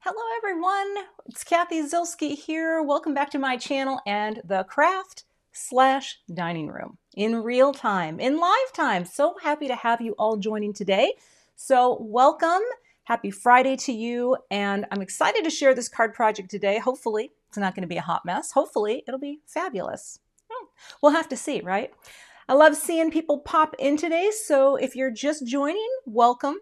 Hello everyone, it's Cathy Zilski here. Welcome back to my channel and the craft/dining room in real time, in live time. So happy to have you all joining today. So welcome, happy Friday to you, and I'm excited to share this card project today. Hopefully it's not going to be a hot mess. Hopefully it'll be fabulous. We'll have to see, right? I love seeing people pop in today, so if you're just joining, welcome.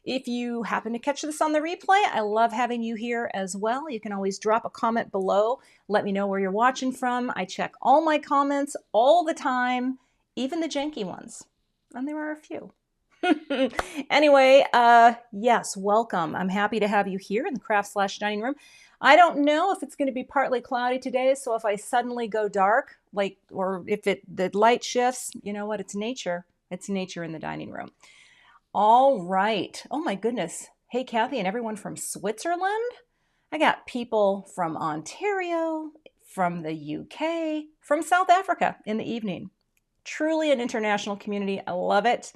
If you happen to catch this on the replay, I love having you here as well. You can always drop a comment below. Let me know where you're watching from. I check all my comments all the time, even the janky ones. And there are a few. Anyway, yes, welcome. I'm happy to have you here in the craft/dining room. I don't know if it's going to be partly cloudy today, so if I suddenly go dark, or if the light shifts, you know what? It's nature. It's nature in the dining room. All right. Oh my goodness. Hey, Cathy and everyone from Switzerland. I got people from Ontario, from the UK, from South Africa in the evening. Truly an international community. I love it.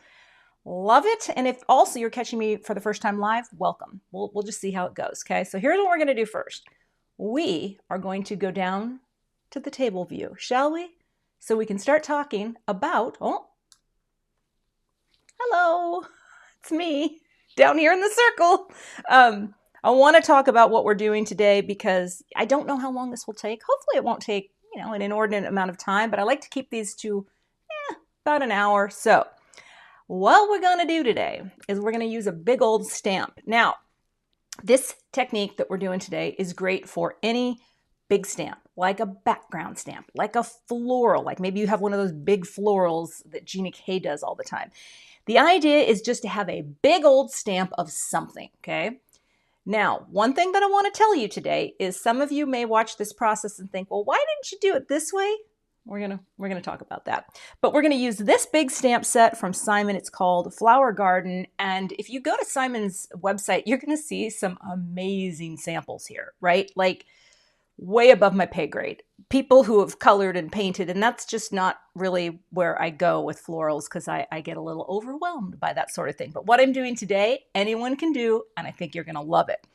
Love it. And if also you're catching me for the first time live, welcome. We'll just see how it goes. Okay. So here's what we're going to do first. We are going to go down to the table view, shall we? So we can start talking about, hello. It's me down here in the circle. I want to talk about what we're doing today because I don't know how long this will take. Hopefully it won't take, an inordinate amount of time, but I like to keep these to about an hour. So what we're going to do today is we're going to use a big old stamp. Now, this technique that we're doing today is great for any big stamp, like a background stamp, like a floral, like maybe you have one of those big florals that Gina does all the time. The idea is just to have a big old stamp of something, okay? Now, one thing that I want to tell you today is some of you may watch this process and think, well, why didn't you do it this way? We're gonna talk about that. But we're gonna use this big stamp set from Simon. It's called Flower Garden. And if you go to Simon's website, you're gonna see some amazing samples here, right? Like way above my pay grade. People who have colored and painted, and that's just not really where I go with florals because I get a little overwhelmed by that sort of thing. But what I'm doing today, anyone can do, and I think you're going to love it.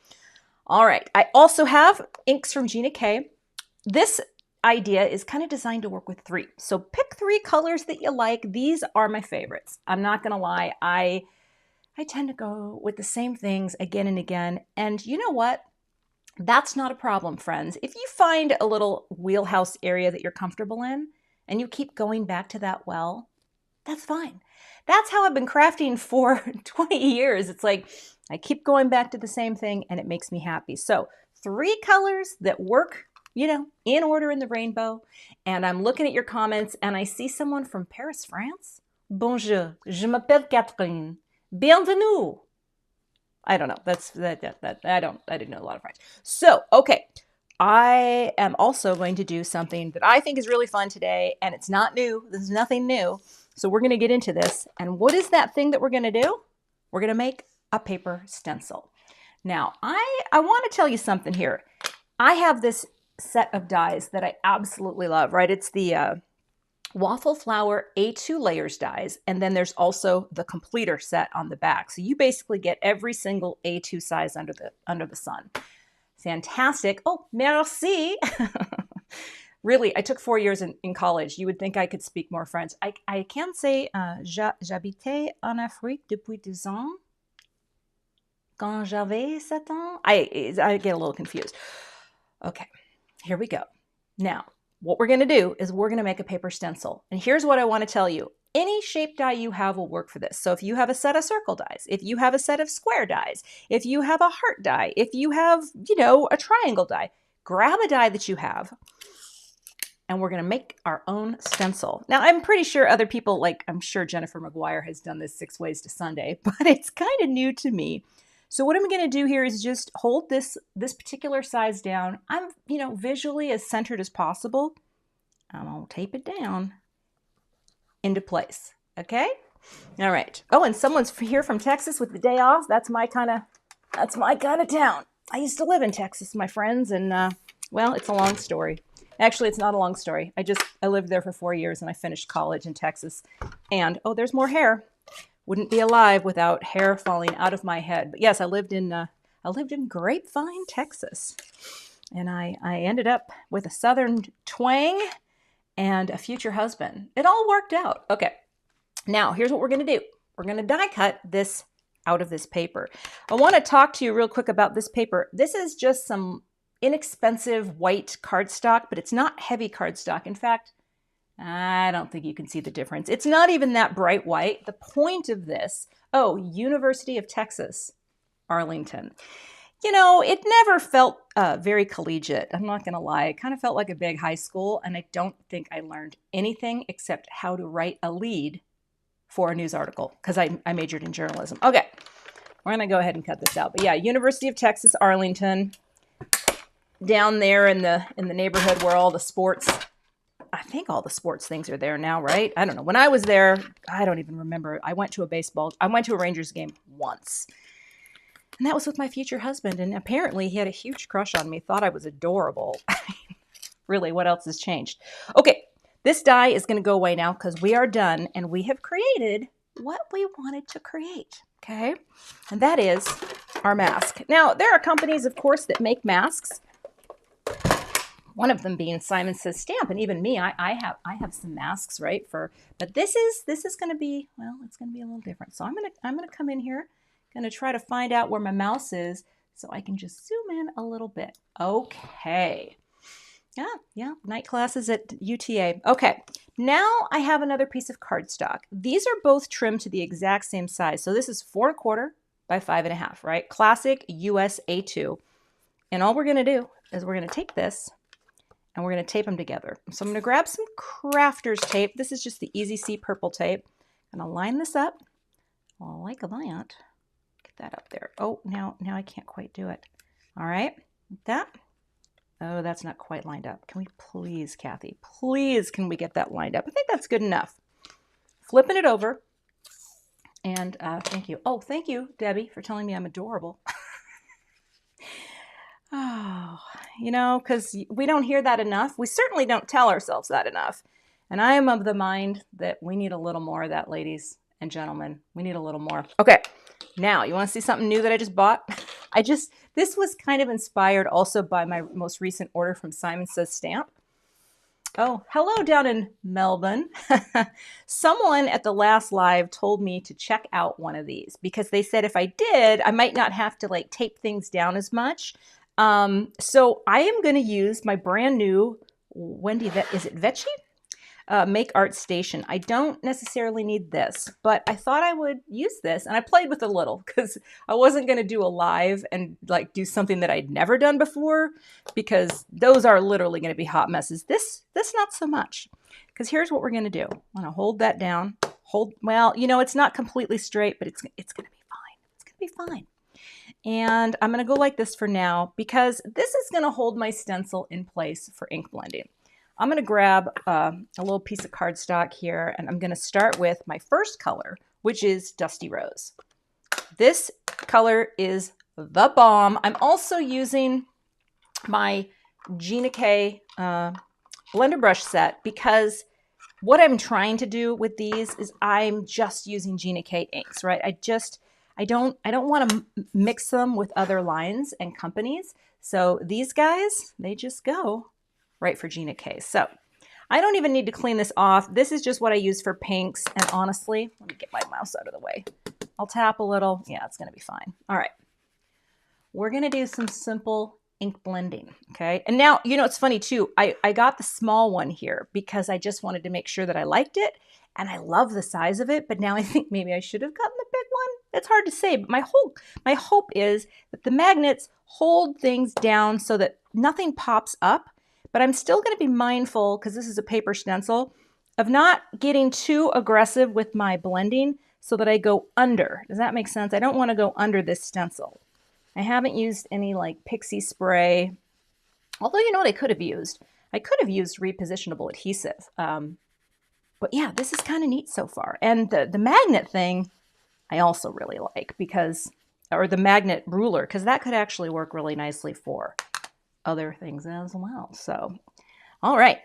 All right. I also have inks from Gina K. This idea is kind of designed to work with 3. So pick 3 colors that you like. These are my favorites. I'm not going to lie. I tend to go with the same things again and again. And you know what? That's not a problem, friends. If you find a little wheelhouse area that you're comfortable in and you keep going back to that well, that's fine. That's how I've been crafting for 20 years. It's like I keep going back to the same thing and it makes me happy. So 3 colors that work, in order in the rainbow. And I'm looking at your comments and I see someone from Paris, France. Bonjour, je m'appelle Catherine. Bienvenue. I don't know. I didn't know a lot of French. So, okay. I am also going to do something that I think is really fun today, and it's not new. This is nothing new. So we're going to get into this. And what is that thing that we're going to do? We're going to make a paper stencil. Now, I want to tell you something here. I have this set of dies that I absolutely love, right? It's the Waffle Flower A2 layers dies, and then there's also the completer set on the back. So you basically get every single A2 size under the sun. Fantastic. Oh, merci. Really, I took 4 years in college. You would think I could speak more French. I can say j'habitais en Afrique depuis 2 ans. Quand j'avais 7 ans. I get a little confused. Okay, here we go. Now, what we're going to do is we're going to make a paper stencil. And here's what I want to tell you. Any shape die you have will work for this. So if you have a set of circle dies, if you have a set of square dies, if you have a heart die, if you have, a triangle die, grab a die that you have and we're going to make our own stencil. Now, I'm pretty sure other people, I'm sure Jennifer McGuire has done this 6 Ways to Sunday, but it's kind of new to me. So what I'm going to do here is just hold this particular size down. I'm, visually as centered as possible. I'm going to tape it down into place. Okay? All right. Oh, and someone's here from Texas with the day off. That's my kind of town. I used to live in Texas, my friends, and well, it's a long story. Actually, it's not a long story. I lived there for 4 years and I finished college in Texas. And oh, there's more hair. Wouldn't be alive without hair falling out of my head. But yes, I lived in I lived in Grapevine, Texas. And I ended up with a Southern twang and a future husband. It all worked out. Okay, now here's what we're going to do. We're going to die cut this out of this paper. I want to talk to you real quick about this paper. This is just some inexpensive white cardstock, but it's not heavy cardstock. In fact, I don't think you can see the difference. It's not even that bright white. The point of this, oh, University of Texas, Arlington. You know, it never felt very collegiate. I'm not going to lie. It kind of felt like a big high school, and I don't think I learned anything except how to write a lead for a news article because I majored in journalism. Okay, we're going to go ahead and cut this out. But yeah, University of Texas, Arlington, down there in the neighborhood where all the sports, I think all the sports things are there now, right? I don't know. When I was there, I don't even remember. I went to a Rangers game once. And that was with my future husband. And apparently he had a huge crush on me, thought I was adorable. Really, what else has changed? Okay, this die is going to go away now because we are done and we have created what we wanted to create, okay? And that is our mask. Now, there are companies, of course, that make masks. One of them being Simon Says Stamp, and even me, I have some masks, right? But this is going to be, well, it's going to be a little different. So I'm gonna come in here, gonna try to find out where my mouse is so I can just zoom in a little bit. Okay. Yeah, night classes at UTA. Okay, now I have another piece of cardstock. These are both trimmed to the exact same size. So this is 4 1/4 by 5 1/2, right? Classic US A2. And all we're gonna do is we're gonna take this and we're gonna tape them together. So I'm gonna grab some crafter's tape. This is just the Easy C purple tape. I'm gonna line this up like that. Get that up there. Oh, now I can't quite do it. All right, like that. Oh, that's not quite lined up. Can we please, Cathy, please, can we get that lined up? I think that's good enough. Flipping it over. And thank you. Oh, thank you, Debbie, for telling me I'm adorable. Oh, you know, because we don't hear that enough. We certainly don't tell ourselves that enough. And I am of the mind that we need a little more of that, ladies and gentlemen. We need a little more. Okay, now you want to see something new that I just bought? This was kind of inspired also by my most recent order from Simon Says Stamp. Oh, hello down in Melbourne. Someone at the last live told me to check out one of these because they said if I did, I might not have to like tape things down as much. So I am going to use my brand new Wendy, is it Vecchi? Make Art Station. I don't necessarily need this, but I thought I would use this, and I played with a little because I wasn't going to do a live and like do something that I'd never done before because those are literally going to be hot messes. This not so much, because here's what we're going to do. I'm going to hold that down. Well, you know, it's not completely straight, but it's going to be fine. It's going to be fine. And I'm going to go like this for now because this is going to hold my stencil in place for ink blending. I'm going to grab a little piece of cardstock here, and I'm going to start with my first color, which is Dusty Rose. This color is the bomb. I'm also using my Gina K blender brush set because what I'm trying to do with these is I'm just using Gina K inks, right? I don't want to mix them with other lines and companies. So these guys, they just go right for Gina K. So I don't even need to clean this off. This is just what I use for pinks. And honestly, let me get my mouse out of the way. I'll tap a little. Yeah, it's going to be fine. All right. We're going to do some simple ink blending. Okay. And now, you know, it's funny too. I got the small one here because I just wanted to make sure that I liked it. And I love the size of it. But now I think maybe I should have gotten the big one. It's hard to say. But my hope is that the magnets hold things down so that nothing pops up. But I'm still going to be mindful, because this is a paper stencil, of not getting too aggressive with my blending so that I go under. Does that make sense? I don't want to go under this stencil. I haven't used any like pixie spray. Although, you know what I could have used? I could have used repositionable adhesive. But yeah, this is kind of neat so far. And the magnet thing, I also really like because, or the magnet ruler, because that could actually work really nicely for other things as well. So, all right.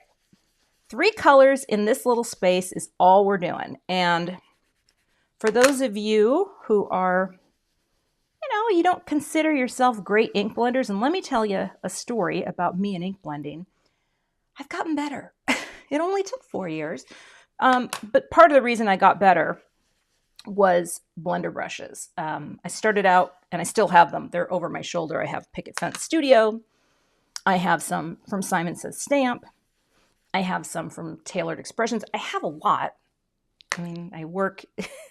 3 colors in this little space is all we're doing. And for those of you who are, you know, you don't consider yourself great ink blenders. And let me tell you a story about me and ink blending. I've gotten better. It only took 4 years. But part of the reason I got better was blender brushes. I started out, and I still have them. They're over my shoulder. I have Picket Fence Studio. I have some from Simon Says Stamp. I have some from Tailored Expressions. I have a lot. I mean, I work,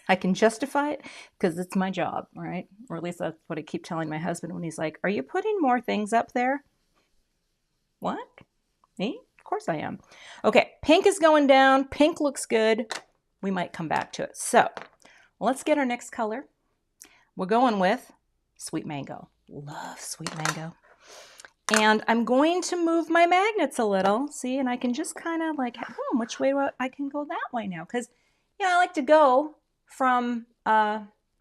I can justify it because it's my job, right? Or at least that's what I keep telling my husband when he's like, are you putting more things up there? What? Me? Of course I am. Okay, pink is going down. Pink looks good. We might come back to it. So let's get our next color. We're going with Sweet Mango. Love Sweet Mango. And I'm going to move my magnets a little, see, and I can just kind of like, which way I can go that way now? Because, you know, I like to go from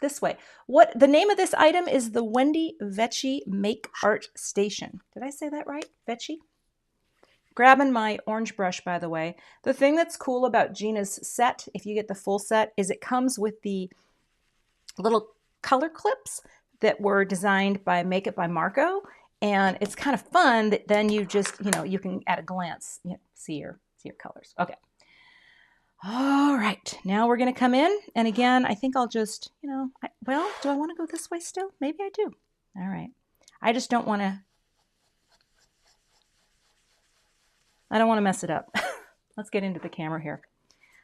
this way. What the name of this item is the Wendy Vecchi Make Art Station. Did I say that right? Vecchi? Grabbing my orange brush, by the way. The thing that's cool about Gina's set, if you get the full set, is it comes with the little color clips that were designed by Make It by Marco. And it's kind of fun that then you just, you know, you can at a glance, you know, see your colors. Okay. All right. Now we're going to come in. And again, I think I'll just, you know, well, do I want to go this way still? Maybe I do. All right. I just don't want to, I don't want to mess it up. Let's get into the camera here.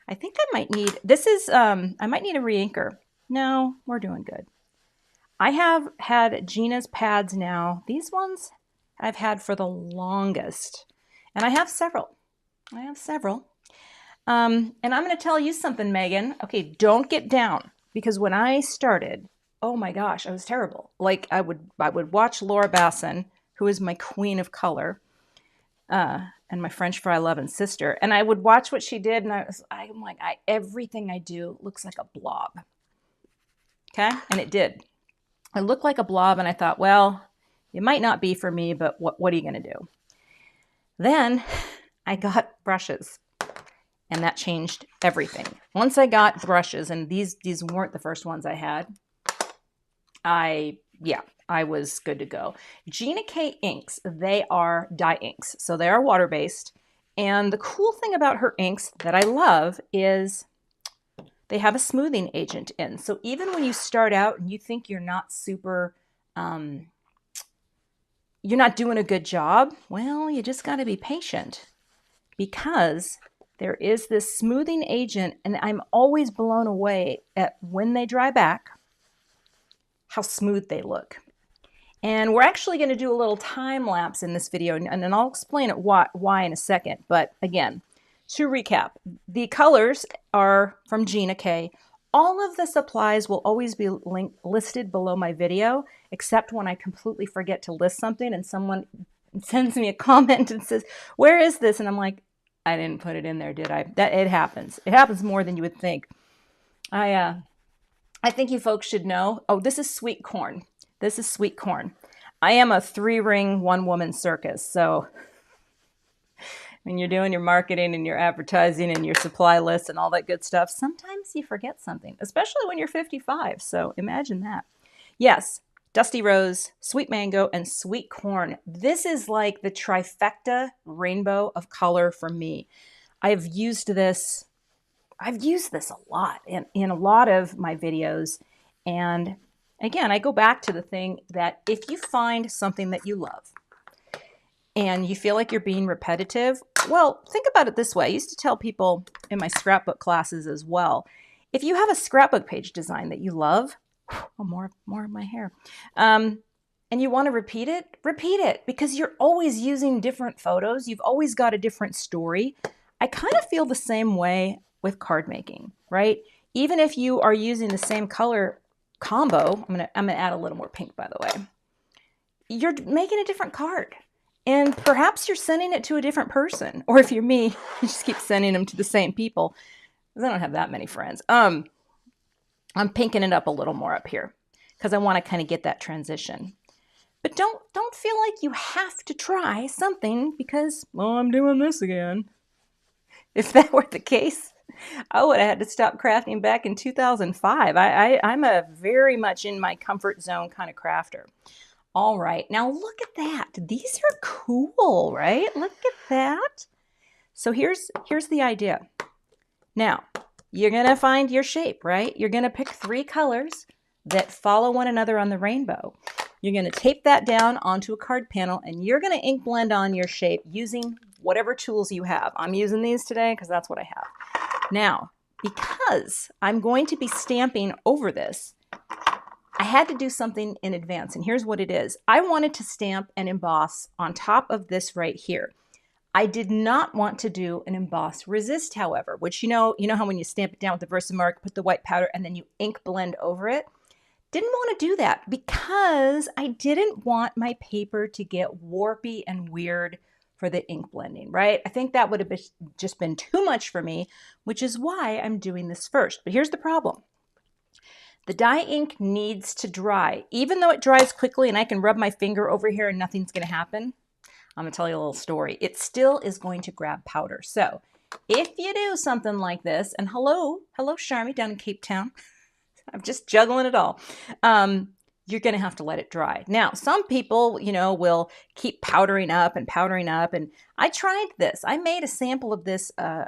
I think I might need, this is, I might need a re-inker. No, we're doing good. I have had Gina's pads now. These ones I've had for the longest. And I have several. And I'm going to tell you something, Megan. Okay, don't get down. Because when I started, oh my gosh, I was terrible. Like I would watch Laura Basson, who is my queen of color, and my French fry loving sister. And I would watch what she did. And I'm like, everything I do looks like a blob. Okay, and it did. I looked like a blob, and I thought, well, it might not be for me, but what are you going to do? Then I got brushes, and that changed everything. Once I got brushes, and these weren't the first ones I had, I was good to go. Gina K inks, they are dye inks, so they are water-based. And the cool thing about her inks that I love is they have a smoothing agent in. So even when you start out and you think you're not super, you're not doing a good job, well, you just got to be patient because there is this smoothing agent, and I'm always blown away at when they dry back, how smooth they look. And we're actually going to do a little time lapse in this video, and then I'll explain it why in a second. But again, to recap, the colors are from Gina K. All of the supplies will always be listed below my video, except when I completely forget to list something and someone sends me a comment and says, where is this? And I'm like, I didn't put it in there, did I? It happens. It happens more than you would think. I think you folks should know. Oh, this is sweet corn. This is sweet corn. I am a 3-ring, 1-woman circus, so when you're doing your marketing and your advertising and your supply lists and all that good stuff, sometimes you forget something, especially when you're 55. So imagine that. Yes, Dusty Rose, Sweet Mango, and Sweet Corn. This is like the trifecta rainbow of color for me. I've used this a lot in a lot of my videos. And again, I go back to the thing that if you find something that you love, and you feel like you're being repetitive, well, think about it this way. I used to tell people in my scrapbook classes as well, if you have a scrapbook page design that you love, oh, more of my hair, and you want to repeat it because you're always using different photos. You've always got a different story. I kind of feel the same way with card making, right? Even if you are using the same color combo, I'm gonna add a little more pink, by the way. You're making a different card. And perhaps you're sending it to a different person. Or if you're me, you just keep sending them to the same people. Because I don't have that many friends. I'm pinking it up a little more up here. Because I want to kind of get that transition. But don't feel like you have to try something because, well, I'm doing this again. If that were the case, I would have had to stop crafting back in 2005. I'm a very much in my comfort zone kind of crafter. All right, now look at that. These are cool, right? Look at that. So here's the idea. Now, you're gonna find your shape, right? You're gonna pick 3 colors that follow one another on the rainbow. You're gonna tape that down onto a card panel and you're gonna ink blend on your shape using whatever tools you have. I'm using these today because that's what I have. Now, because I'm going to be stamping over this, I had to do something in advance, and here's what it is. I wanted to stamp and emboss on top of this right here. I did not want to do an emboss resist, however, which you know how when you stamp it down with the Versamark, put the white powder, and then you ink blend over it? Didn't want to do that because I didn't want my paper to get warpy and weird for the ink blending, right? I think that would have just been too much for me, which is why I'm doing this first. But here's the problem. The dye ink needs to dry. Even though it dries quickly and I can rub my finger over here and nothing's going to happen, I'm going to tell you a little story. It still is going to grab powder. So if you do something like this, and hello Charmy down in Cape Town. I'm just juggling it all. You're going to have to let it dry. Now, some people, will keep powdering up. And I tried this. I made a sample of this a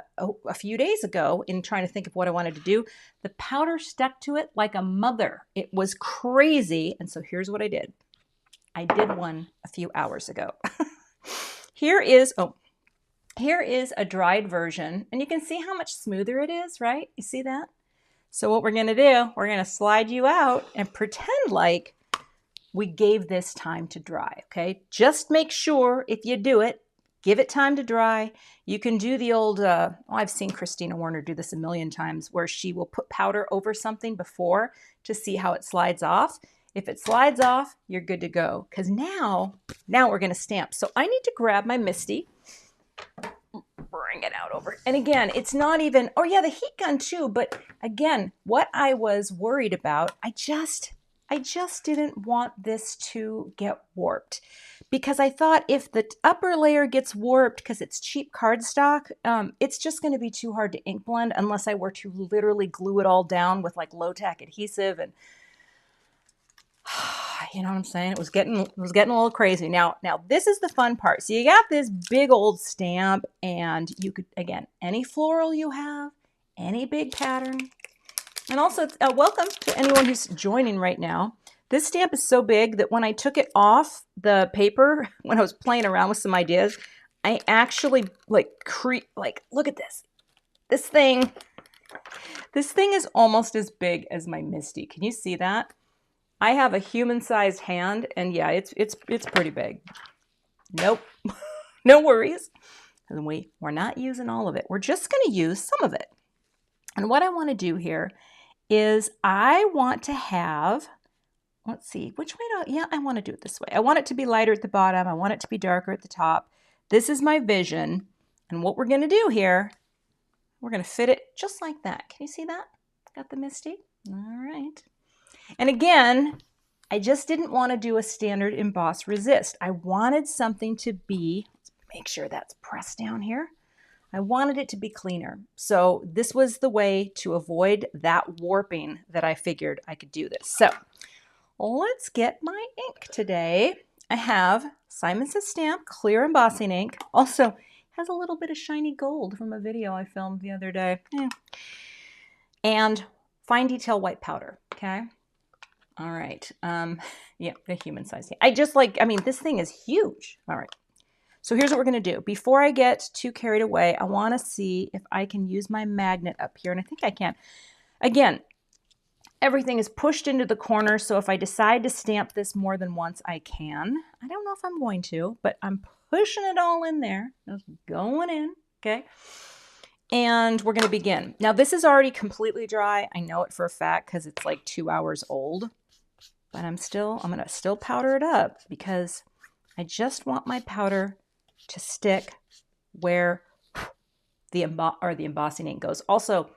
few days ago in trying to think of what I wanted to do. The powder stuck to it like a mother. It was crazy. And so here's what I did. I did one a few hours ago. Here is a dried version. And you can see how much smoother it is, right? You see that? So what we're going to do, we're going to slide you out and pretend like we gave this time to dry, okay? Just make sure if you do it, give it time to dry. You can do the old, I've seen Christina Warner do this a million times, where she will put powder over something before to see how it slides off. If it slides off, you're good to go. Because now we're going to stamp. So I need to grab my MISTI. Bring it out over. And again, it's not even, oh yeah, the heat gun too. But again, what I was worried about, I just didn't want this to get warped, because I thought if the upper layer gets warped because it's cheap cardstock, it's just going to be too hard to ink blend unless I were to literally glue it all down with like low-tack adhesive. And you know what I'm saying? It was getting a little crazy. Now this is the fun part. So you got this big old stamp, and you could, again, any floral you have, any big pattern. And also, welcome to anyone who's joining right now. This stamp is so big that when I took it off the paper, when I was playing around with some ideas, I actually look at this. This thing is almost as big as my MISTI. Can you see that? I have a human-sized hand, and yeah, it's pretty big. Nope, no worries. And we're not using all of it. We're just going to use some of it. And what I want to do here is I want to have, let's see, which way I want to do it this way. I want it to be lighter at the bottom. I want it to be darker at the top. This is my vision. And what we're going to do here, we're going to fit it just like that. Can you see that? Got the MISTI? All right. And again, I just didn't want to do a standard emboss resist. I wanted something to be, let's make sure that's pressed down here. I wanted it to be cleaner. So this was the way to avoid that warping that I figured I could do this. So let's get my ink today. I have Simon Says Stamp clear embossing ink. Also has a little bit of shiny gold from a video I filmed the other day. And fine detail white powder, okay? All right. Yeah, the human size. This thing is huge. All right. So here's what we're going to do. Before I get too carried away, I want to see if I can use my magnet up here. And I think I can. Again, everything is pushed into the corner. So if I decide to stamp this more than once, I can. I don't know if I'm going to, but I'm pushing it all in there. Just going in. Okay. And we're going to begin. Now, this is already completely dry. I know it for a fact because it's like 2 hours old. But I'm going to still powder it up because I just want my powder to stick where the embossing ink goes. Also,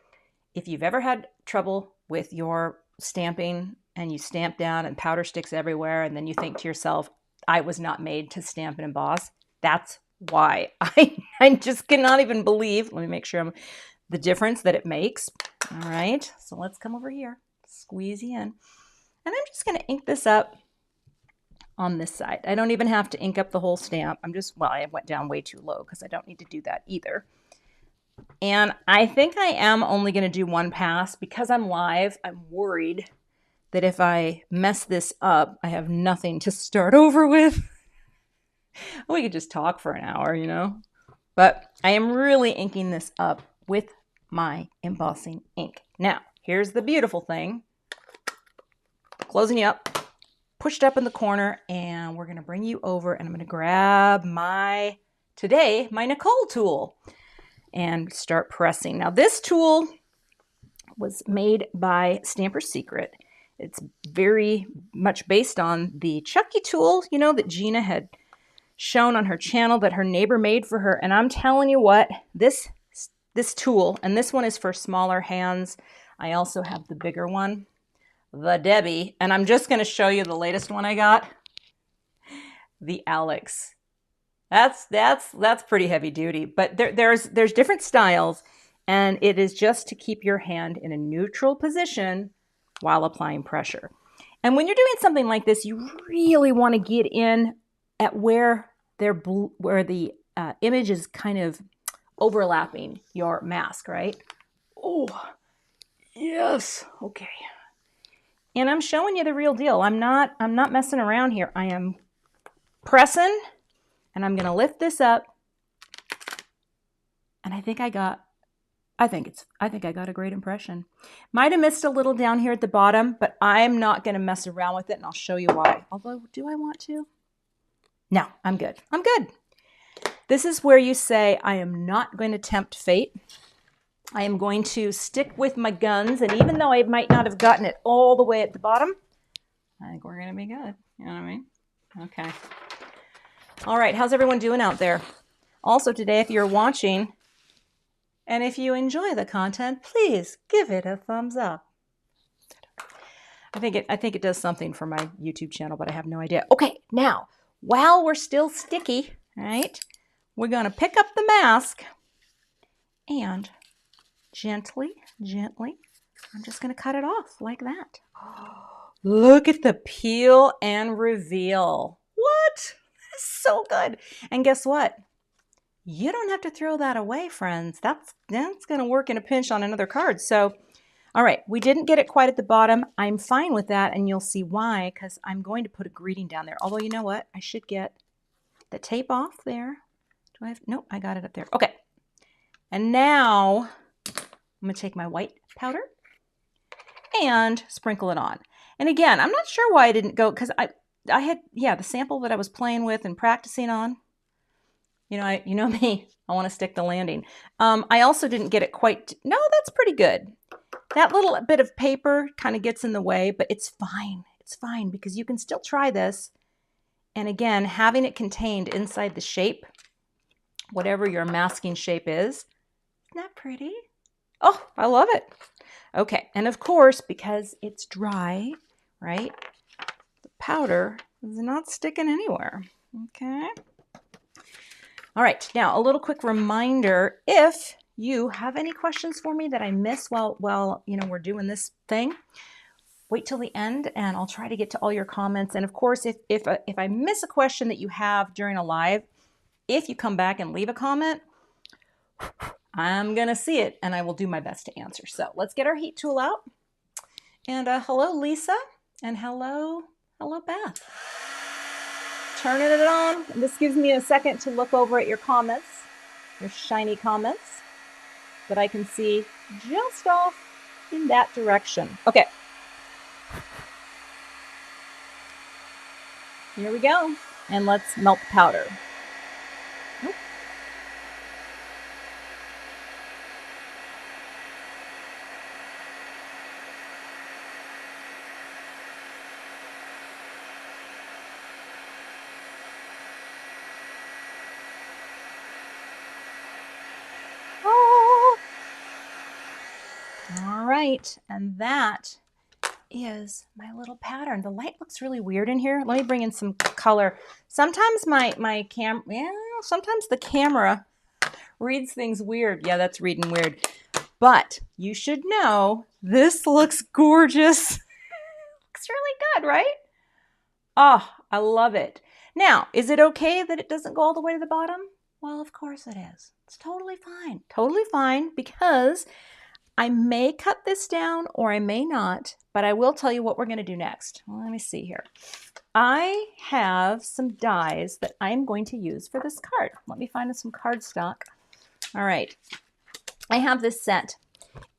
if you've ever had trouble with your stamping and you stamp down and powder sticks everywhere, and then you think to yourself, I was not made to stamp and emboss, that's why. I just cannot even believe, let me make sure the difference that it makes. All right, so let's come over here, squeeze you in. And I'm just gonna ink this up on this side. I don't even have to ink up the whole stamp. Well, I went down way too low because I don't need to do that either. And I think I am only gonna do one pass because I'm live. I'm worried that if I mess this up, I have nothing to start over with. We could just talk for an hour, you know? But I am really inking this up with my embossing ink. Now, here's the beautiful thing. Closing you up, pushed up in the corner, and we're gonna bring you over and I'm gonna grab my Nicole tool and start pressing. Now, this tool was made by Stamper's Secret. It's very much based on the Chucky tool, you know, that Gina had shown on her channel that her neighbor made for her. And I'm telling you what, this tool, and this one is for smaller hands. I also have the bigger one, the Debbie, and I'm just going to show you the latest one I got, the Alex. That's pretty heavy duty, but there's different styles, and it is just to keep your hand in a neutral position while applying pressure. And when you're doing something like this, you really want to get in at where the image is kind of overlapping your mask, right? Oh, yes. Okay. And I'm showing you the real deal. I'm not messing around here. I am pressing, and I'm going to lift this up. And I think I got a great impression. Might have missed a little down here at the bottom, but I'm not going to mess around with it, and I'll show you why. Although, do I want to? No, I'm good. I'm good. This is where you say, I am not going to tempt fate. I am going to stick with my guns, and even though I might not have gotten it all the way at the bottom, I think we're going to be good. You know what I mean? Okay. All right, how's everyone doing out there? Also today, if you're watching, and if you enjoy the content, please give it a thumbs up. I think it does something for my YouTube channel, but I have no idea. Okay, now, while we're still sticky, right, we're going to pick up the mask and gently, I'm just going to cut it off like that. Look at the peel and reveal. What? That's so good. And guess what? You don't have to throw that away, friends. That's going to work in a pinch on another card. So, all right, we didn't get it quite at the bottom. I'm fine with that, and you'll see why, because I'm going to put a greeting down there. Although, you know what? I should get the tape off there. Do I have? Nope, I got it up there. Okay. And now I'm going to take my white powder and sprinkle it on. And again, I'm not sure why I didn't go, because I had, the sample that I was playing with and practicing on. You know me, I want to stick the landing. I also didn't get it quite, no, that's pretty good. That little bit of paper kind of gets in the way, but it's fine. It's fine because you can still try this. And again, having it contained inside the shape, whatever your masking shape is, isn't that pretty? Oh, I love it. Okay, and of course, because it's dry, right, the powder is not sticking anywhere, okay? All right, now a little quick reminder, if you have any questions for me that I miss while we're doing this thing, wait till the end and I'll try to get to all your comments. And of course, if I miss a question that you have during a live, if you come back and leave a comment, I'm gonna see it and I will do my best to answer. So let's get our heat tool out. And hello, Lisa, and hello, Beth. Turning it on. This gives me a second to look over at your comments, your shiny comments that I can see just off in that direction. Okay. Here we go. And let's melt the powder. Nope. All right, and that is my little pattern. The light looks really weird in here. Let me bring in some color. Sometimes sometimes the camera reads things weird. Yeah, that's reading weird. But you should know this looks gorgeous. Looks really good, right? Oh, I love it. Now, is it okay that it doesn't go all the way to the bottom? Well, of course it is. It's totally fine because I may cut this down or I may not, but I will tell you what we're going to do next. Well, let me see here. I have some dies that I'm going to use for this card. Let me find some cardstock. All right. I have this set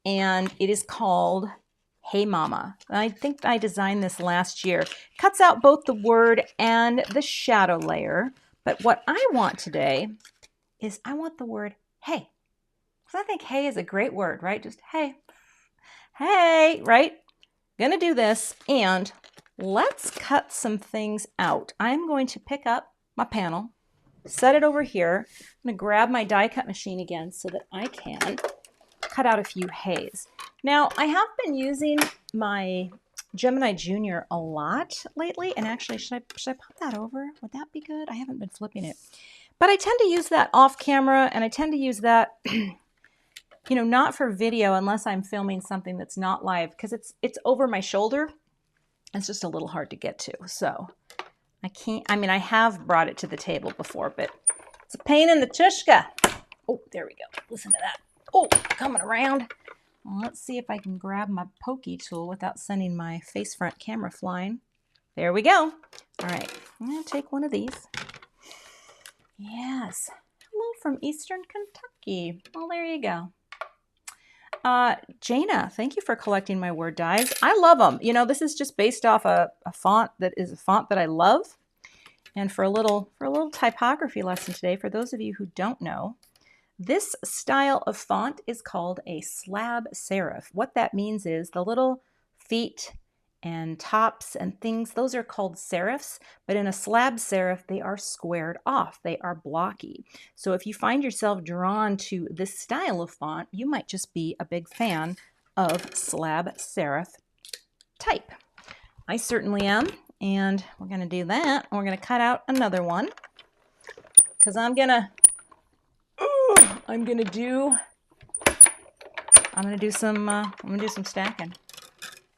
and it is called Hey Mama. I think I designed this last year. Cuts out both the word and the shadow layer. But what I want today is I want the word hey. Because I think hey is a great word, right? Just hey. Hey, right? Gonna do this and let's cut some things out. I'm going to pick up my panel, set it over here. I'm gonna grab my die cut machine again so that I can cut out a few hays. Now, I have been using my Gemini Junior a lot lately, and actually, should I pop that over? Would that be good? I haven't been flipping it. But I tend to use that off camera, and I tend to use that, you know, not for video unless I'm filming something that's not live, because it's over my shoulder. It's just a little hard to get to, so I can't, I mean, I have brought it to the table before, but it's a pain in the tushka. Oh, there we go. Listen to that. Oh, coming around. Well, let's see if I can grab my pokey tool without sending my face front camera flying. There we go. All right, I'm gonna take one of these. Yes. Hello from Eastern Kentucky. Well, there you go. Gina, thank you for collecting my word dies. I love them. You know, this is just based off a font that is a font that I love. And for a little typography lesson today, for those of you who don't know, this style of font is called a slab serif. What that means is the little feet and tops and things, those are called serifs, but in a slab serif, they are squared off. They are blocky. So if you find yourself drawn to this style of font, you might just be a big fan of slab serif type. I certainly am, and we're gonna do that. We're gonna cut out another one because I'm gonna do some stacking.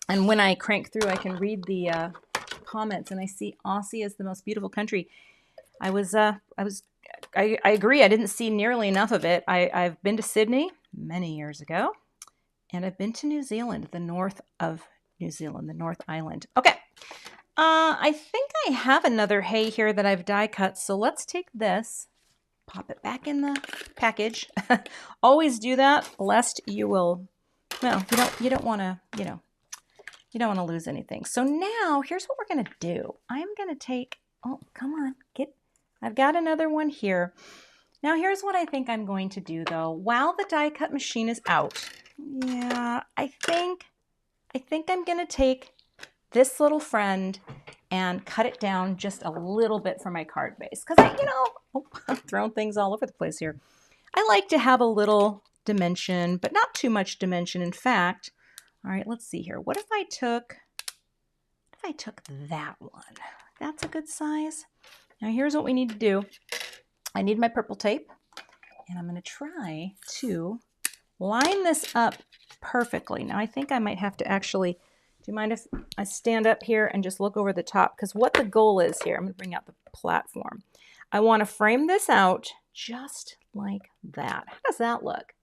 And when I crank through, I can read the comments, and I see Aussie is the most beautiful country. I agree. I didn't see nearly enough of it. I've been to Sydney many years ago, and I've been to New Zealand, the north of New Zealand, the North Island. Okay. I think I have another hay here that I've die cut. So let's take this, pop it back in the package. Always do that, lest you will, well, you don't want to, you know, you don't want to lose anything. So now here's what we're going to do. I'm going to take, oh, come on, I've got another one here. Now here's what I think I'm going to do though. While the die cut machine is out, yeah, I think I'm going to take this little friend and cut it down just a little bit for my card base. Because I'm throwing things all over the place here. I like to have a little dimension, but not too much dimension. In fact, all right, let's see here. What if I took that one? That's a good size. Now here's what we need to do. I need my purple tape, and I'm going to try to line this up perfectly. Now I think I might have to actually, do you mind if I stand up here and just look over the top? Because what the goal is here, I'm going to bring out the platform. I want to frame this out just like that. How does that look?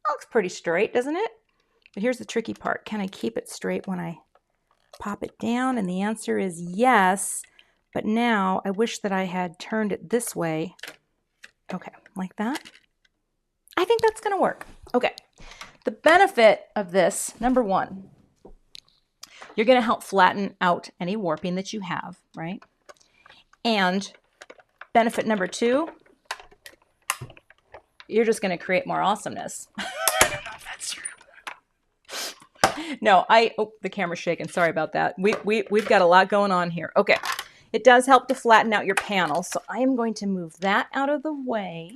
Looks pretty straight, doesn't it? But here's the tricky part. Can I keep it straight when I pop it down? And the answer is yes. But now I wish that I had turned it this way. Okay, like that. I think that's going to work. Okay. The benefit of this, number one, you're going to help flatten out any warping that you have, right? And benefit number two, you're just going to create more awesomeness. I don't know if that's true. No, the camera's shaking. Sorry about that. We've got a lot going on here. Okay. It does help to flatten out your panel. So I am going to move that out of the way.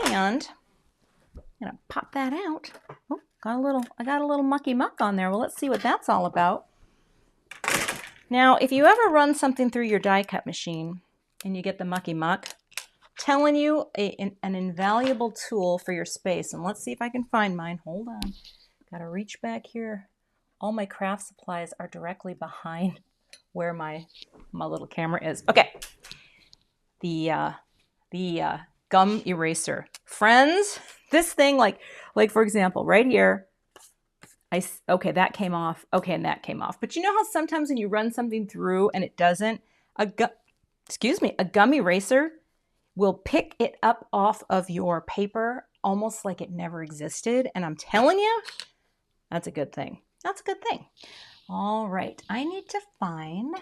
And I'm going to pop that out. Oh, I got a little mucky muck on there. Well, let's see what that's all about. Now, if you ever run something through your die cut machine and you get the mucky muck, telling you, an invaluable tool for your space. And let's see if I can find mine. Hold on. Got to reach back here. All my craft supplies are directly behind where my little camera is. Okay. The gum eraser. Friends, this thing, like for example, right here, okay, that came off. Okay, and that came off. But you know how sometimes when you run something through and it doesn't, a gum eraser will pick it up off of your paper almost like it never existed. And I'm telling you, that's a good thing. That's a good thing. All right, I need to find my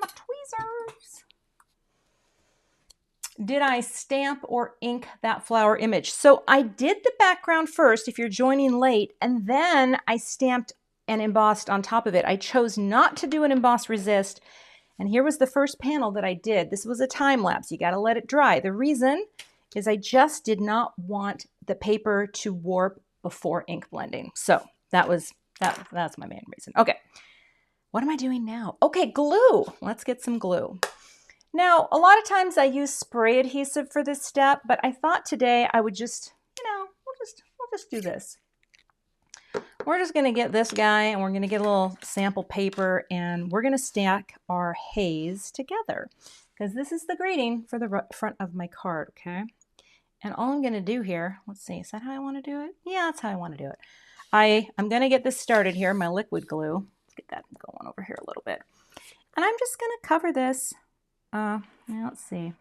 tweezers. Did I stamp or ink that flower image? So I did the background first, if you're joining late, and then I stamped and embossed on top of it. I chose not to do an emboss resist. And here was the first panel that I did. This was a time lapse. You got to let it dry. The reason is I just did not want the paper to warp before ink blending. So that's my main reason. Okay, what am I doing now? Okay, glue. Let's get some glue. Now, a lot of times I use spray adhesive for this step, but I thought today I would just, we'll just do this. We're just going to get this guy and we're going to get a little sample paper and we're going to stack our haze together because this is the greeting for the front of my card, okay? And all I'm going to do here, let's see, is that how I want to do it? Yeah, that's how I want to do it. I'm going to get this started here, my liquid glue. Let's get that going over here a little bit. And I'm just going to cover this. Now let's see.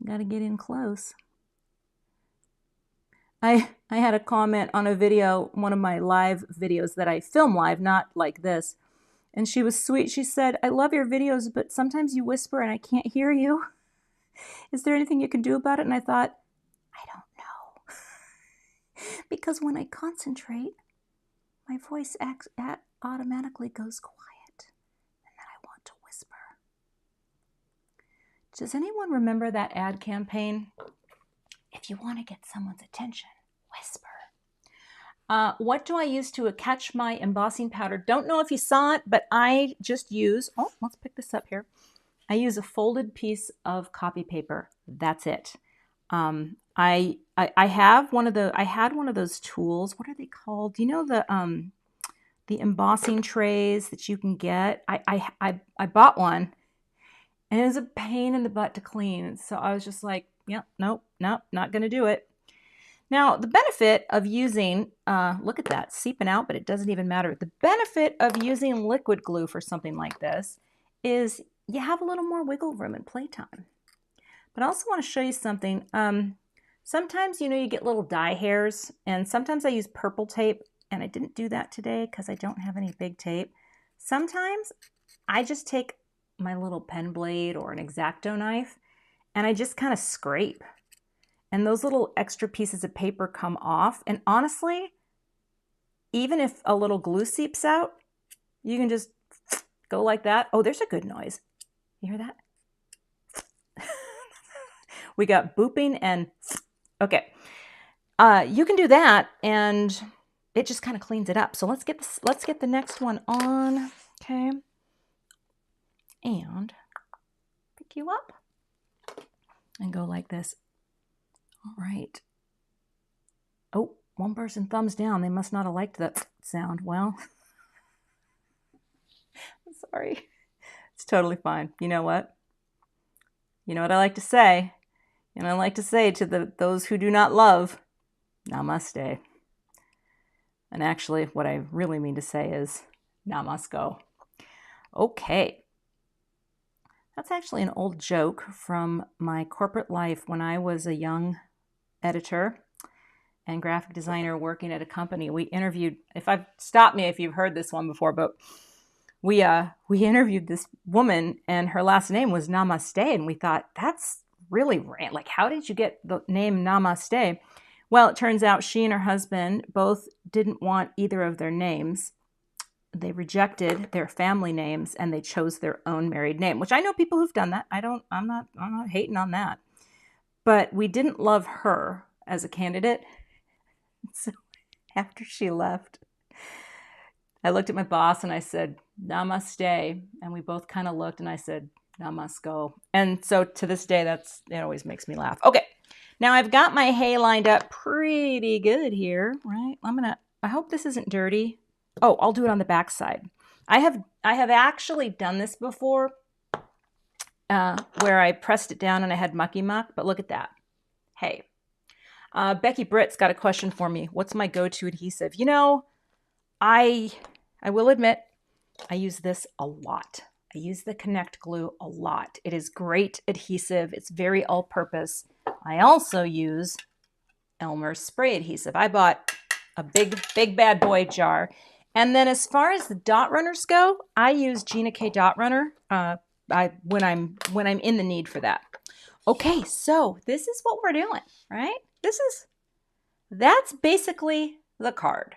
Got to get in close. I had a comment on a video, one of my live videos that I film live, not like this. And she was sweet. She said, I love your videos, but sometimes you whisper and I can't hear you. Is there anything you can do about it? And I thought, I don't know. Because when I concentrate, my voice automatically goes quiet. And then I want to whisper. Does anyone remember that ad campaign? If you want to get someone's attention, whisper. What do I use to catch my embossing powder? Don't know if you saw it, but I just use, let's pick this up here. I use a folded piece of copy paper. That's it. I had one of those tools. What are they called? You know the embossing trays that you can get? I bought one. And it was a pain in the butt to clean. So I was just like, yep, nope, not going to do it. Now, the benefit of using, look at that, seeping out, but it doesn't even matter. The benefit of using liquid glue for something like this is you have a little more wiggle room and playtime. But I also want to show you something. Sometimes, you get little dye hairs, and sometimes I use purple tape, and I didn't do that today because I don't have any big tape. Sometimes I just take my little pen blade or an X-Acto knife and I just kind of scrape and those little extra pieces of paper come off. And honestly, even if a little glue seeps out, you can just go like that. Oh, there's a good noise. You hear that? We got booping and okay. You can do that and it just kind of cleans it up. So let's get the next one on. Okay. And pick you up and go like this. All right. Oh, one person thumbs down. They must not have liked that sound. Well, I'm sorry. It's totally fine. You know what? You know what I like to say? And I like to say to those who do not love, namaste. And actually, what I really mean to say is namasko. Okay. That's actually an old joke from my corporate life when I was a young editor and graphic designer working at a company. We interviewed, stop me if you've heard this one before, but we interviewed this woman and her last name was Namaste. And we thought, that's really random. Like, how did you get the name Namaste? Well, it turns out she and her husband both didn't want either of their names. They rejected their family names and they chose their own married name, which I know people who've done that. I'm not hating on that. But we didn't love her as a candidate. So after she left, I looked at my boss and I said, namaste. And we both kind of looked and I said, Namasko. And so to this day, it always makes me laugh. Okay, now I've got my hay lined up pretty good here, right? I hope this isn't dirty. Oh, I'll do it on the back side. I have actually done this before where I pressed it down and I had mucky muck, but look at that. Hey, Becky Britt's got a question for me. What's my go-to adhesive? You know, I will admit, I use this a lot. I use the Connect glue a lot. It is great adhesive. It's very all-purpose. I also use Elmer's spray adhesive. I bought a big bad boy jar. And then as far as the dot runners go, I use Gina K dot runner when I'm in the need for that. Okay, so this is what we're doing, right? That's basically the card.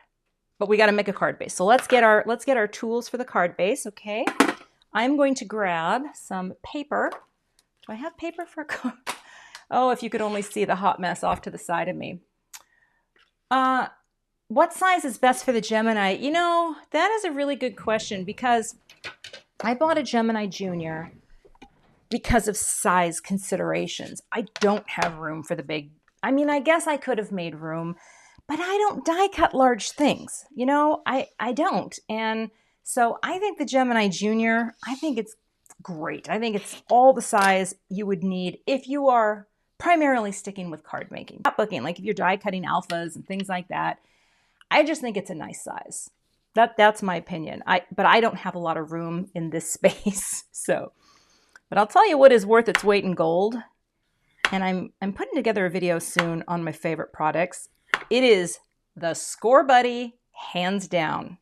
But we got to make a card base. So let's get our tools for the card base, okay? I'm going to grab some paper. Do I have paper for a card? Oh, if you could only see the hot mess off to the side of me. What size is best for the Gemini? You know, that is a really good question because I bought a Gemini Junior because of size considerations. I don't have room for the big. I mean, I guess I could have made room, but I don't die cut large things. You know, I don't. And so I think the Gemini Junior, I think it's great. I think it's all the size you would need if you are primarily sticking with card making. Not booking, like if you're die cutting alphas and things like that. I just think it's a nice size. That's my opinion. But I don't have a lot of room in this space. So, but I'll tell you what is worth its weight in gold. And I'm putting together a video soon on my favorite products. It is the Score Buddy, hands down.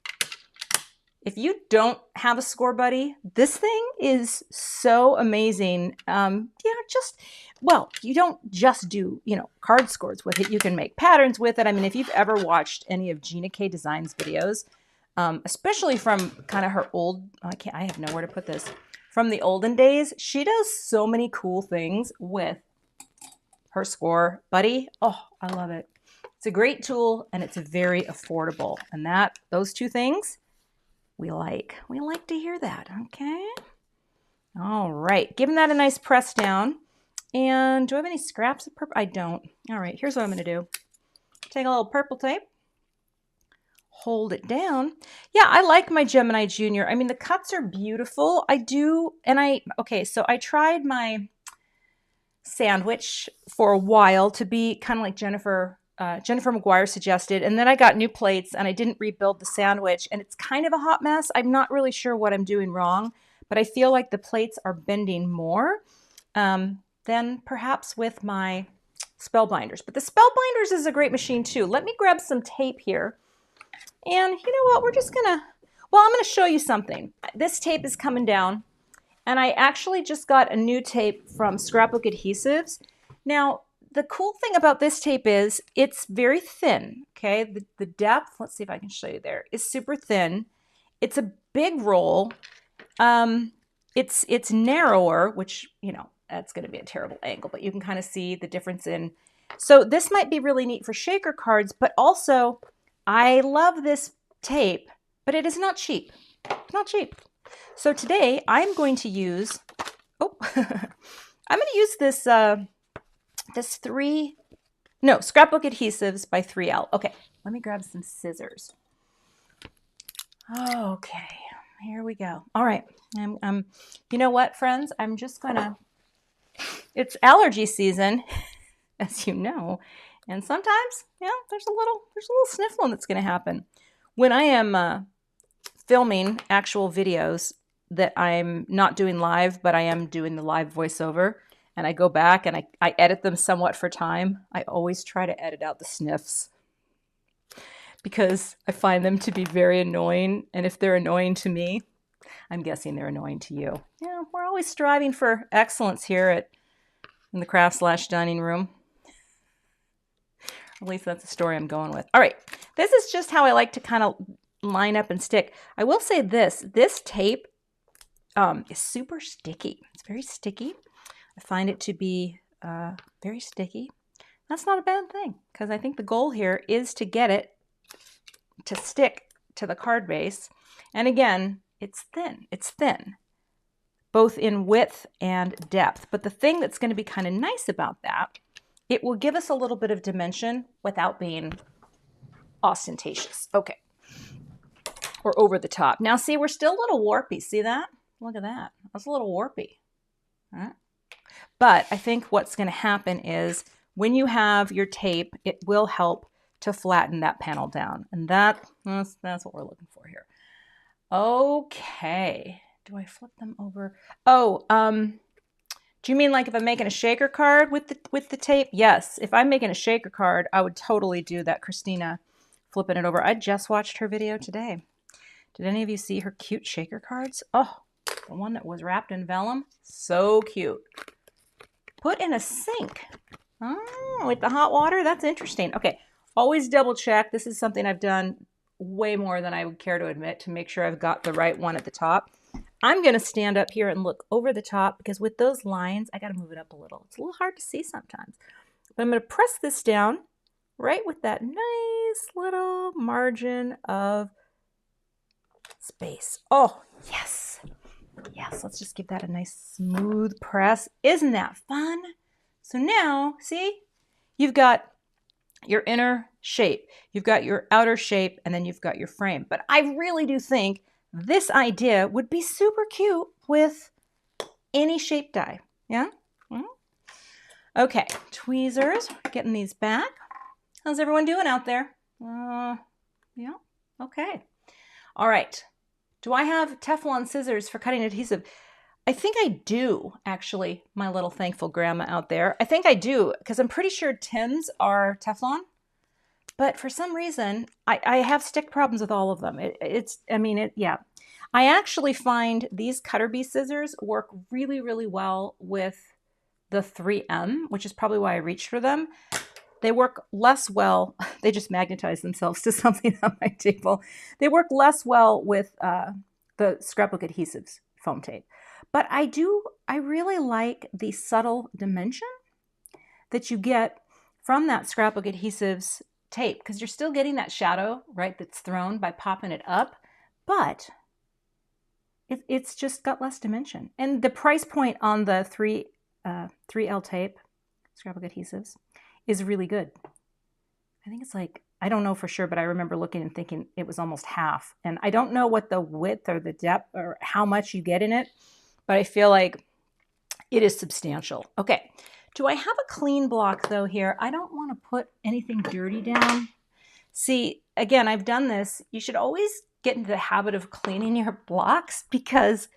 If you don't have a Score Buddy, this thing is so amazing. You don't just do, card scores with it. You can make patterns with it. I mean, if you've ever watched any of Gina K Design's videos, especially from kind of her old, I have nowhere to put this, from the olden days, she does so many cool things with her Score Buddy. Oh, I love it. It's a great tool and it's very affordable. And those two things, we like to hear that, okay? All right, giving that a nice press down. And do I have any scraps of purple? I don't. All right, here's what I'm gonna do. Take a little purple tape, hold it down. Yeah, I like my Gemini Junior. I mean, the cuts are beautiful. I do, so I tried my sandwich for a while to be kind of like Jennifer McGuire suggested, and then I got new plates and I didn't rebuild the sandwich and it's kind of a hot mess. I'm not really sure what I'm doing wrong, but I feel like the plates are bending more than perhaps with my Spellbinders. But the Spellbinders is a great machine too. Let me grab some tape here. And you know what, I'm gonna show you something. This tape is coming down and I actually just got a new tape from Scrapbook Adhesives. Now, the cool thing about this tape is it's very thin, okay? The depth, let's see if I can show you there, is super thin. It's a big roll. It's narrower, which, that's going to be a terrible angle, but you can kind of see the difference in. So this might be really neat for shaker cards, but also I love this tape, but it is not cheap. It's not cheap. So today I'm going to use, this Scrapbook Adhesives by 3L. Okay, let me grab some scissors. Okay, here we go. All right, you know what, friends? I'm just gonna, it's allergy season, as you know, and sometimes, there's a little sniffling that's gonna happen. When I am filming actual videos that I'm not doing live, but I am doing the live voiceover, and I go back and I edit them somewhat for time, I always try to edit out the sniffs because I find them to be very annoying. And if they're annoying to me, I'm guessing they're annoying to you. Yeah, we're always striving for excellence here in the craft/dining room. At least that's the story I'm going with. All right, this is just how I like to kind of line up and stick. I will say this tape is super sticky. It's very sticky. I find it to be very sticky. That's not a bad thing because I think the goal here is to get it to stick to the card base. And again, it's thin. It's thin. both in width and depth. But the thing that's going to be kind of nice about that, it will give us a little bit of dimension without being ostentatious. Okay. Or over the top. Now see, we're still a little warpy. See that? Look at that. That's a little warpy. All right. But I think what's going to happen is when you have your tape, it will help to flatten that panel down. And that's what we're looking for here. Okay. Do I flip them over? Oh, do you mean like if I'm making a shaker card with the tape? Yes. If I'm making a shaker card, I would totally do that Christina flipping it over. I just watched her video today. Did any of you see her cute shaker cards? Oh, the one that was wrapped in vellum. So cute. Put in a sink. Oh, with the hot water? That's interesting. Okay. Always double check. This is something I've done way more than I would care to admit to make sure I've got the right one at the top. I'm going to stand up here and look over the top because with those lines, I got to move it up a little. It's a little hard to see sometimes. But I'm going to press this down right with that nice little margin of space. Oh, yes. Yes, let's just give that a nice smooth press. Isn't that fun? So now, see, you've got your inner shape, you've got your outer shape, and then you've got your frame. But I really do think this idea would be super cute with any shape die. Yeah? Okay, tweezers, getting these back. How's everyone doing out there? Yeah, okay. All right. Do I have Teflon scissors for cutting adhesive? I think I do, actually, my little thankful grandma out there. I think I do, because I'm pretty sure Tim's are Teflon. But for some reason, I have stick problems with all of them. Yeah. I actually find these Cutter Bee scissors work really, really well with the 3M, which is probably why I reached for them. They work less well. They just magnetize themselves to something on my table. They work less well with the scrapbook adhesives foam tape. But I really like the subtle dimension that you get from that scrapbook adhesives tape, because you're still getting that shadow, right, that's thrown by popping it up, but it's just got less dimension. And the price point on the 3L tape, scrapbook adhesives, is really good. I think it's like, I don't know for sure, but I remember looking and thinking it was almost half. And I don't know what the width or the depth or how much you get in it, but I feel like it is substantial. Okay. Do I have a clean block though here? I don't want to put anything dirty down. See, again, I've done this. You should always get into the habit of cleaning your blocks, because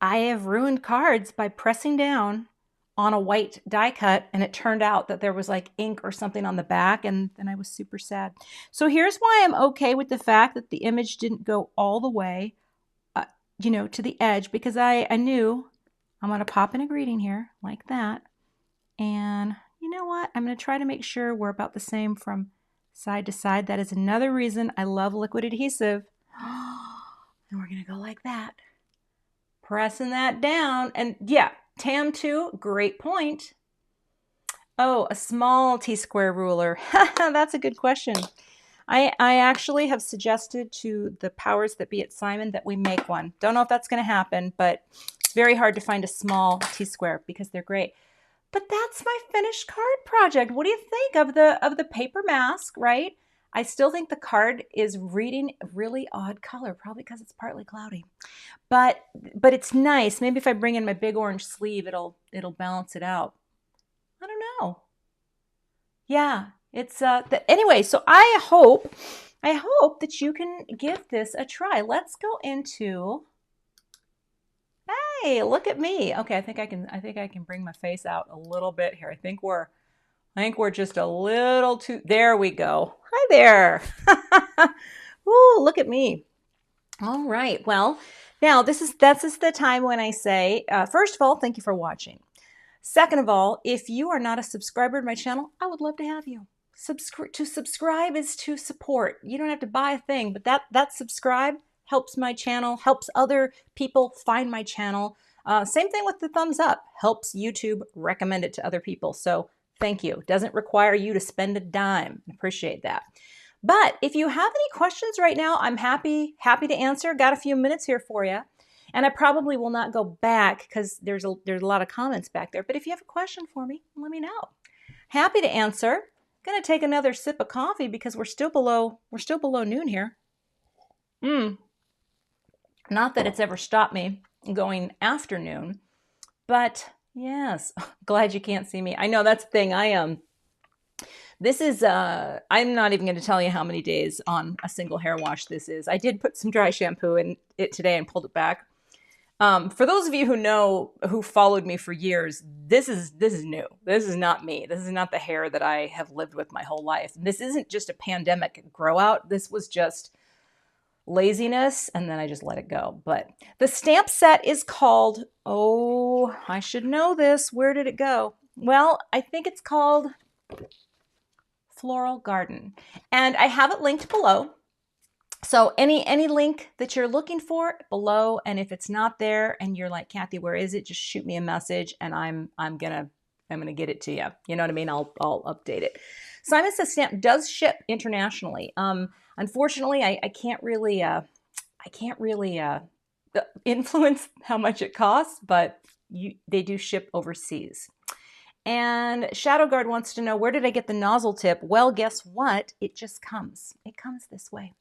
I have ruined cards by pressing down on a white die cut and it turned out that there was like ink or something on the back, and then I was super sad. So here's why I'm okay with the fact that the image didn't go all the way, to the edge, because I knew I'm going to pop in a greeting here like that. And you know what? I'm going to try to make sure we're about the same from side to side. That is another reason I love liquid adhesive. And we're going to go like that. Pressing that down. And yeah, Tam 2, great point. Oh, a small T-square ruler. That's a good question. I actually have suggested to the powers that be at Simon that we make one. Don't know if that's going to happen, but it's very hard to find a small T-square because they're great. But that's my finished card project. What do you think of the paper mask, right? I still think the card is reading a really odd color, probably because it's partly cloudy. But it's nice. Maybe if I bring in my big orange sleeve, it'll balance it out. I don't know. Yeah, it's anyway, so I hope that you can give this a try. Let's go into, hey, look at me. Okay, I think I can bring my face out a little bit here. I think we're just a little too, there we go. Hi there. Ooh, look at me. All right. Well, now this is the time when I say, first of all, thank you for watching. Second of all, if you are not a subscriber to my channel, I would love to have you. To subscribe is to support. You don't have to buy a thing, but that subscribe helps my channel, helps other people find my channel. Same thing with the thumbs up, helps YouTube recommend it to other people. So thank you. Doesn't require you to spend a dime. Appreciate that. But if you have any questions right now, I'm happy to answer. Got a few minutes here for you. And I probably will not go back because there's a lot of comments back there. But if you have a question for me, let me know. Happy to answer. Gonna take another sip of coffee because we're still below noon here. Not that it's ever stopped me going afternoon, but yes, glad you can't see me. I know that's the thing. This is, I'm not even going to tell you how many days on a single hair wash this is. I did put some dry shampoo in it today and pulled it back. For those of you who followed me for years, this is new. This is not me. This is not the hair that I have lived with my whole life. This isn't just a pandemic grow out. This was just laziness, and then I just let it go. But the stamp set is called, oh, I should know this. Where did it go? Well, I think it's called Floral Garden, and I have it linked below. So any link that you're looking for below, and if it's not there and you're like, Cathy, where is it? Just shoot me a message, and I'm gonna get it to you. You know what I mean? I'll update it. Simon Says Stamp does ship internationally. Unfortunately, I can't really influence how much it costs, but they do ship overseas. And Shadow Guard wants to know, where did I get the nozzle tip? Well, guess what? It just comes. It comes this way.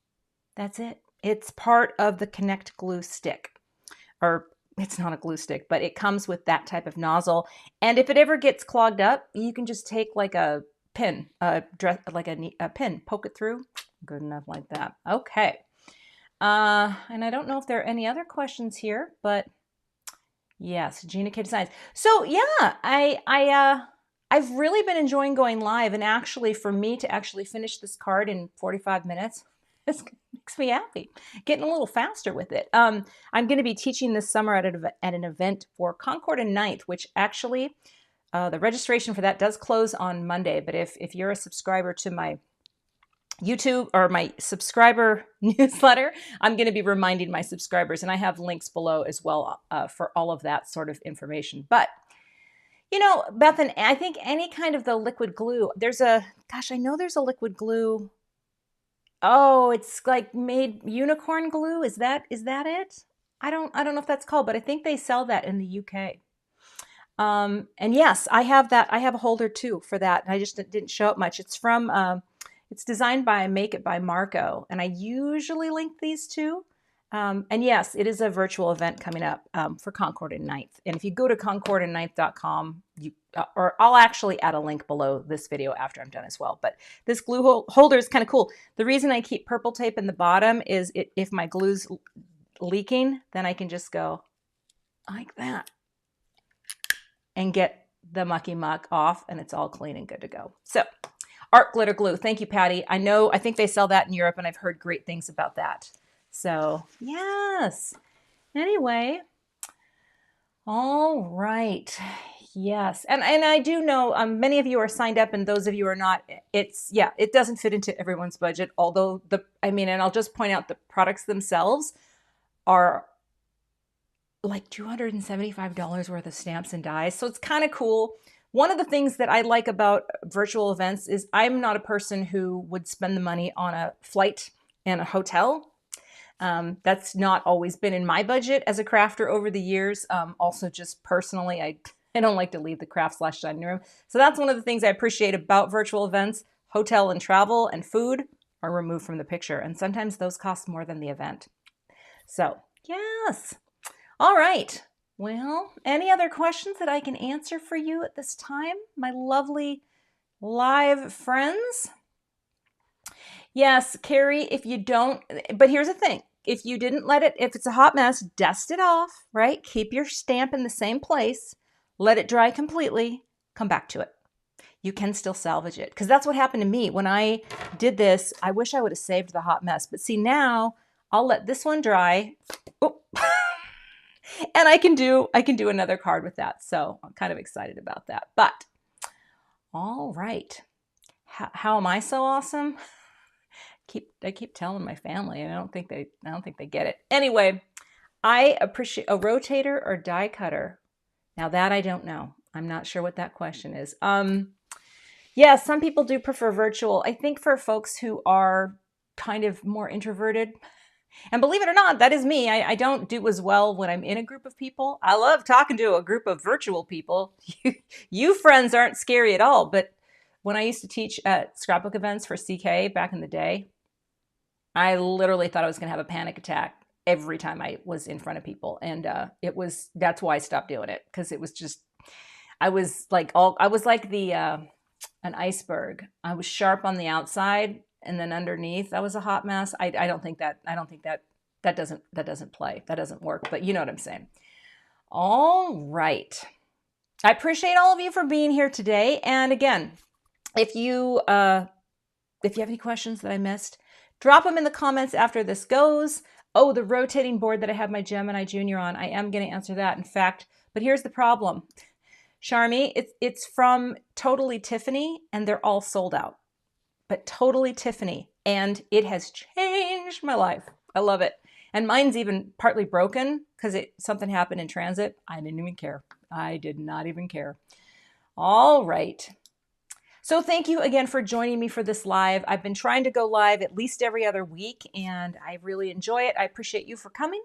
That's it. It's part of the Connect glue stick. Or it's not a glue stick, but it comes with that type of nozzle. And if it ever gets clogged up, you can just take like a pin, a pin, poke it through. Good enough like that. Okay. And I don't know if there are any other questions here, but yes, Gina K Designs. So yeah, I've really been enjoying going live, and actually for me to actually finish this card in 45 minutes, this makes me happy. Getting a little faster with it. I'm going to be teaching this summer at an event for Concord and Ninth, which actually the registration for that does close on Monday. But if you're a subscriber to my YouTube or my subscriber newsletter, I'm going to be reminding my subscribers, and I have links below as well for all of that sort of information. But you know, Beth, and I think any kind of the liquid glue, I know there's a liquid glue. Oh, it's like made unicorn glue. Is that it? I don't know if that's called, but I think they sell that in the UK. And yes, I have that. I have a holder too for that. I just didn't show it much. It's from, it's designed by Make It by Marco. And I usually link these two. And yes, it is a virtual event coming up for Concord and Ninth. And if you go to concordandninth.com, or I'll actually add a link below this video after I'm done as well. But this glue holder is kind of cool. The reason I keep purple tape in the bottom is if my glue's leaking, then I can just go like that and get the mucky muck off, and it's all clean and good to go. So art glitter glue. Thank you, Patty. I think they sell that in Europe, and I've heard great things about that. So yes. Anyway, all right. Yes, and I do know many of you are signed up, and those of you are not. It doesn't fit into everyone's budget. Although and I'll just point out the products themselves are like $275 worth of stamps and dies. So it's kind of cool. One of the things that I like about virtual events is I'm not a person who would spend the money on a flight and a hotel. That's not always been in my budget as a crafter over the years. Also, just personally, I don't like to leave the craft/dining room. So that's one of the things I appreciate about virtual events. Hotel and travel and food are removed from the picture. And sometimes those cost more than the event. So yes. All right. Well, any other questions that I can answer for you at this time, my lovely live friends? Yes, Carrie, if you don't, but here's the thing. If you didn't if it's a hot mess, dust it off, right? Keep your stamp in the same place. Let it dry completely. Come back to it. You can still salvage it, because that's what happened to me when I did this. I wish I would have saved the hot mess, but see, now I'll let this one dry. Oh. And I can do another card with that. So I'm kind of excited about that. But all right. How am I so awesome? I keep telling my family, and I don't think they get it. Anyway, I appreciate a rotator or die cutter. Now that I don't know. I'm not sure what that question is. Yeah, some people do prefer virtual. I think for folks who are kind of more introverted, And believe it or not, that is me. I don't do as well when I'm in a group of people. I love talking to a group of virtual people. You friends aren't scary at all. But when I used to teach at scrapbook events for CK back in the day, I literally thought I was going to have a panic attack every time I was in front of people. And that's why I stopped doing it, because it was just, I was like an iceberg. I was sharp on the outside, and then underneath I was a hot mess. I don't think that doesn't play. That doesn't work, but you know what I'm saying. All right. I appreciate all of you for being here today. And again, if you have any questions that I missed, drop them in the comments after this goes. Oh, the rotating board that I have my Gemini Junior on, I am going to answer that. In fact, but here's the problem. Charmy, it's from Totally Tiffany, and they're all sold out. But Totally Tiffany, and it has changed my life. I love it. And mine's even partly broken because something happened in transit. I didn't even care. I did not even care. All right. So thank you again for joining me for this live. I've been trying to go live at least every other week, and I really enjoy it. I appreciate you for coming.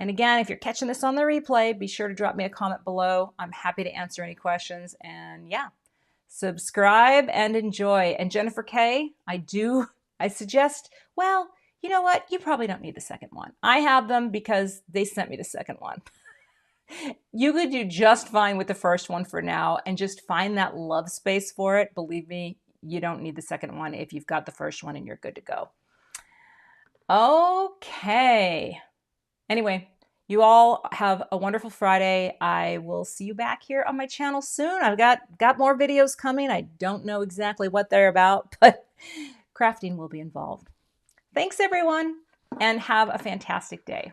And again, if you're catching this on the replay, be sure to drop me a comment below. I'm happy to answer any questions. And yeah, subscribe and enjoy. And Jennifer K, I suggest, well, you know what? You probably don't need the second one. I have them because they sent me the second one. You could do just fine with the first one for now and just find that love space for it. Believe me, you don't need the second one if you've got the first one and you're good to go. Okay. Anyway, you all have a wonderful Friday. I will see you back here on my channel soon. I've got more videos coming. I don't know exactly what they're about, but crafting will be involved. Thanks, everyone, and have a fantastic day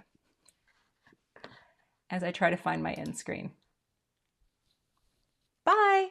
as I try to find my end screen. Bye.